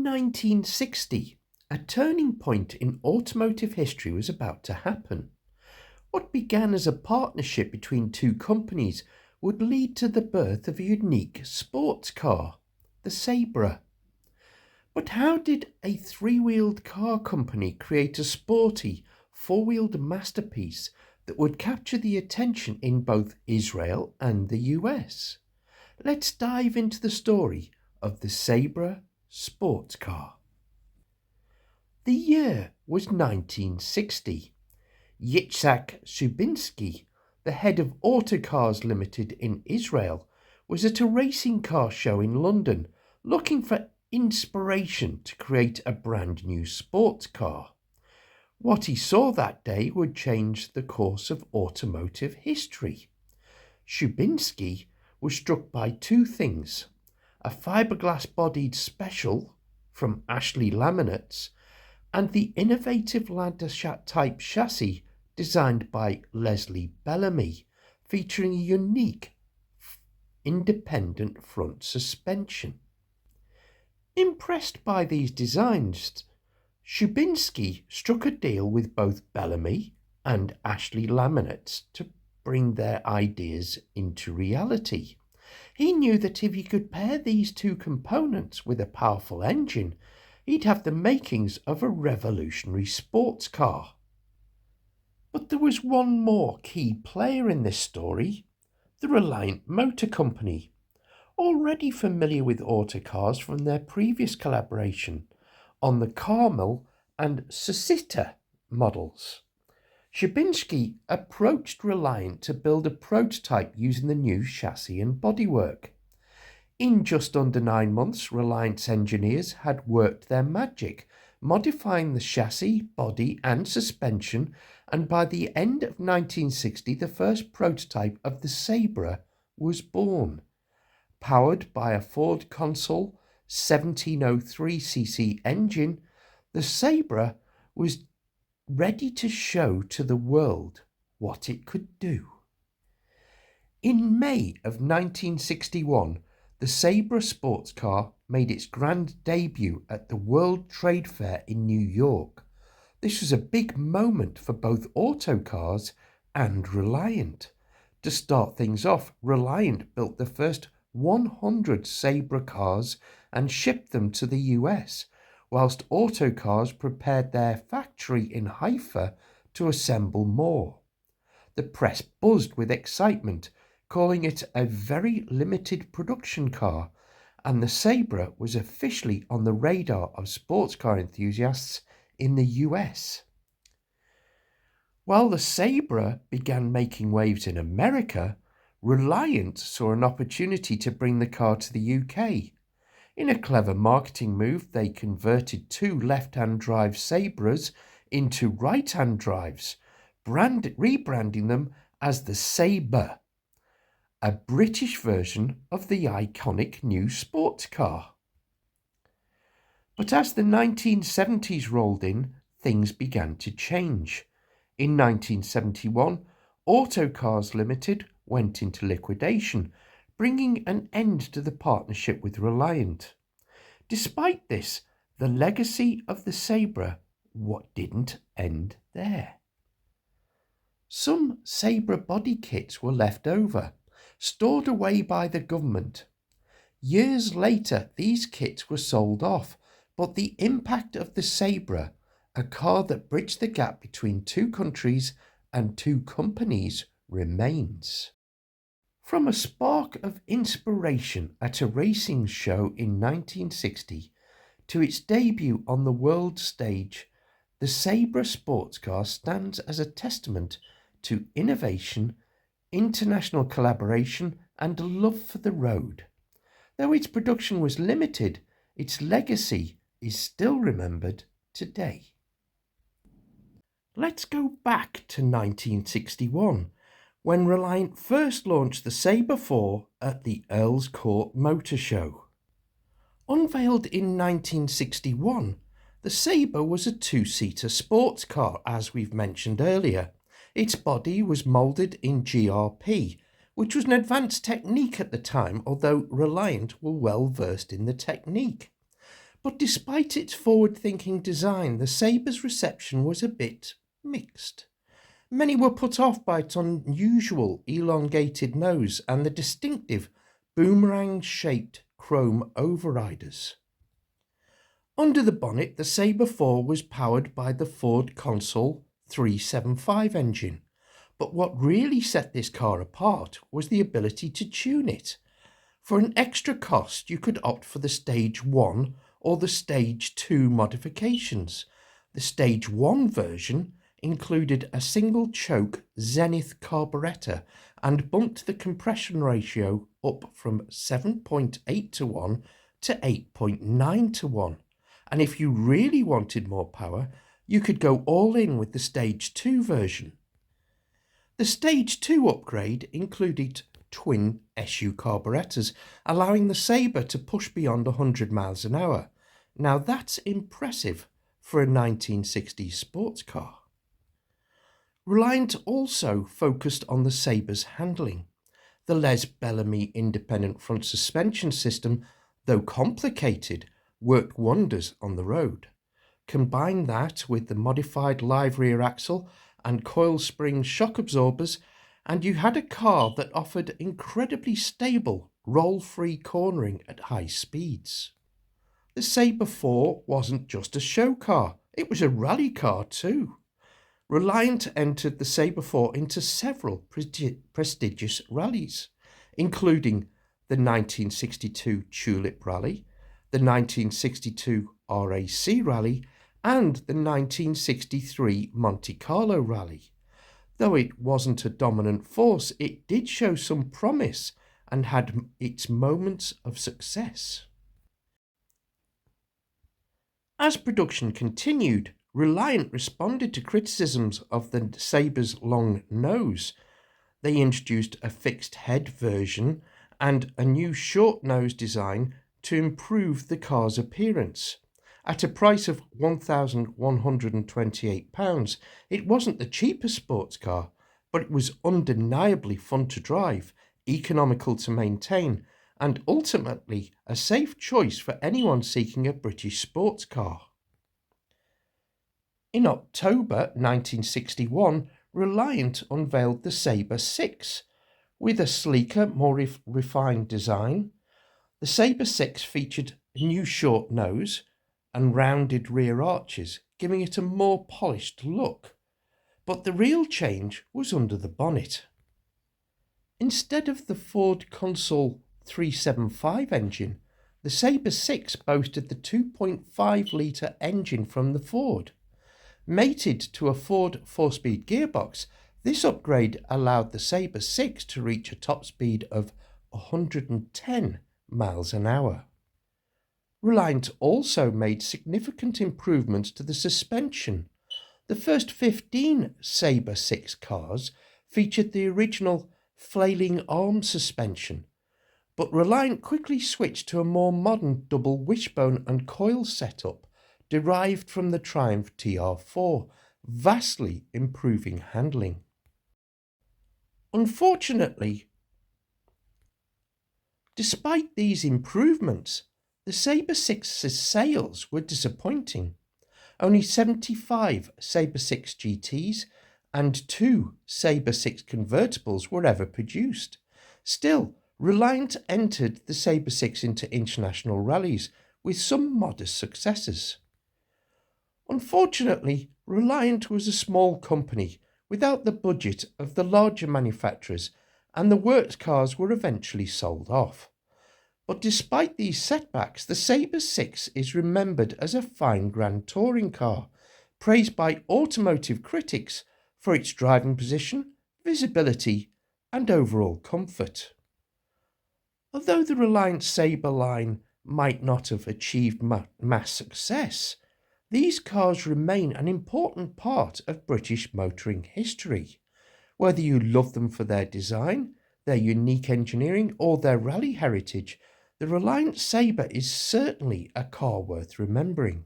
In 1960, a turning point in automotive history was about to happen. What began as a partnership between two companies would lead to the birth of a unique sports car, the Sabra. But how did a three-wheeled car company create a sporty, four-wheeled masterpiece that would capture the attention in both Israel and the US? Let's dive into the story of the Sabra sports car. The year was 1960. Yitzhak Shubinsky, the head of Autocars Limited in Israel, was at a racing car show in London looking for inspiration to create a brand new sports car. What he saw that day would change the course of automotive history. Shubinsky was struck by two things: a fiberglass-bodied special from Ashley Laminates and the innovative ladder-type chassis designed by Leslie Bellamy, featuring a unique independent front suspension. Impressed by these designs, Shubinsky struck a deal with both Bellamy and Ashley Laminates to bring their ideas into reality. He knew that if he could pair these two components with a powerful engine, he'd have the makings of a revolutionary sports car. But there was one more key player in this story: the Reliant Motor Company. Already familiar with autocars from their previous collaboration on the Carmel and Susita models, Shubinsky approached Reliant to build a prototype using the new chassis and bodywork. In just under 9 months, Reliant's engineers had worked their magic, modifying the chassis, body and suspension, and by the end of 1960 the first prototype of the Sabra was born. Powered by a Ford Consul 1703cc engine, the Sabra was ready to show to the world what it could do. In May of 1961, the Sabra sports car made its grand debut at the World Trade Fair in New York. This was a big moment for both Autocars and Reliant. To start things off, Reliant built the first 100 Sabra cars and shipped them to the US, whilst Autocars prepared their factory in Haifa to assemble more. The press buzzed with excitement, calling it a very limited production car, and the Sabra was officially on the radar of sports car enthusiasts in the US. While the Sabra began making waves in America, Reliant saw an opportunity to bring the car to the UK. In a clever marketing move, they converted 2 left-hand drive Sabras into right-hand drives, rebranding them as the Sabre, a British version of the iconic new sports car. But as the 1970s rolled in, things began to change. In 1971, Autocars Limited went into liquidation, bringing an end to the partnership with Reliant. Despite this, the legacy of the Sabra didn't end there. Some Sabra body kits were left over, stored away by the government. Years later, these kits were sold off, but the impact of the Sabra, a car that bridged the gap between two countries and two companies, remains. From a spark of inspiration at a racing show in 1960 to its debut on the world stage, the Sabra sports car stands as a testament to innovation, international collaboration and a love for the road. Though its production was limited, its legacy is still remembered today. Let's go back to 1961, when Reliant first launched the Sabre 4 at the Earl's Court Motor Show. Unveiled in 1961, the Sabre was a 2-seater sports car, as we've mentioned earlier. Its body was moulded in GRP, which was an advanced technique at the time, although Reliant were well versed in the technique. But despite its forward-thinking design, the Sabre's reception was a bit mixed. Many were put off by its unusual elongated nose and the distinctive boomerang-shaped chrome overriders. Under the bonnet, the Sabre 4 was powered by the Ford Consul 375 engine, but what really set this car apart was the ability to tune it. For an extra cost, you could opt for the Stage 1 or the Stage 2 modifications. The Stage 1 version included a single choke Zenith carburettor and bumped the compression ratio up from 7.8 to 1 to 8.9 to 1. And if you really wanted more power, you could go all in with the Stage 2 version. The Stage 2 upgrade included twin SU carburettors, allowing the Sabre to push beyond 100 miles an hour. Now that's impressive for a 1960s sports car. Reliant also focused on the Sabre's handling. The Les Bellamy independent front suspension system, though complicated, worked wonders on the road. Combine that with the modified live rear axle and coil spring shock absorbers, and you had a car that offered incredibly stable, roll-free cornering at high speeds. The Sabre 4 wasn't just a show car, it was a rally car too. Reliant entered the Sabre 4 into several prestigious rallies, including the 1962 Tulip Rally, the 1962 RAC Rally, and the 1963 Monte Carlo Rally. Though it wasn't a dominant force, it did show some promise and had its moments of success. As production continued, Reliant responded to criticisms of the Sabre's long nose. They introduced a fixed head version and a new short nose design to improve the car's appearance. At a price of £1,128, it wasn't the cheapest sports car, but it was undeniably fun to drive, economical to maintain, and ultimately a safe choice for anyone seeking a British sports car. In October 1961, Reliant unveiled the Sabre 6. With a sleeker, more refined design, the Sabre 6 featured a new short nose and rounded rear arches, giving it a more polished look. But the real change was under the bonnet. Instead of the Ford Consul 375 engine, the Sabre 6 boasted the 2.5-litre engine from the Ford. Mated to a Ford 4-speed gearbox, this upgrade allowed the Sabre 6 to reach a top speed of 110 miles an hour. Reliant also made significant improvements to the suspension. The first 15 Sabre 6 cars featured the original flailing arm suspension, but Reliant quickly switched to a more modern double wishbone and coil setup derived from the Triumph TR4, vastly improving handling. Unfortunately, despite these improvements, the Sabre 6's sales were disappointing. Only 75 Sabre 6 GTs and 2 Sabre 6 convertibles were ever produced. Still, Reliant entered the Sabre 6 into international rallies with some modest successes. Unfortunately, Reliant was a small company without the budget of the larger manufacturers, and the works cars were eventually sold off. But despite these setbacks, the Sabre 6 is remembered as a fine grand touring car, praised by automotive critics for its driving position, visibility, and overall comfort. Although the Reliant Sabre line might not have achieved mass success, these cars remain an important part of British motoring history. Whether you love them for their design, their unique engineering, or their rally heritage, the Reliant Sabre is certainly a car worth remembering.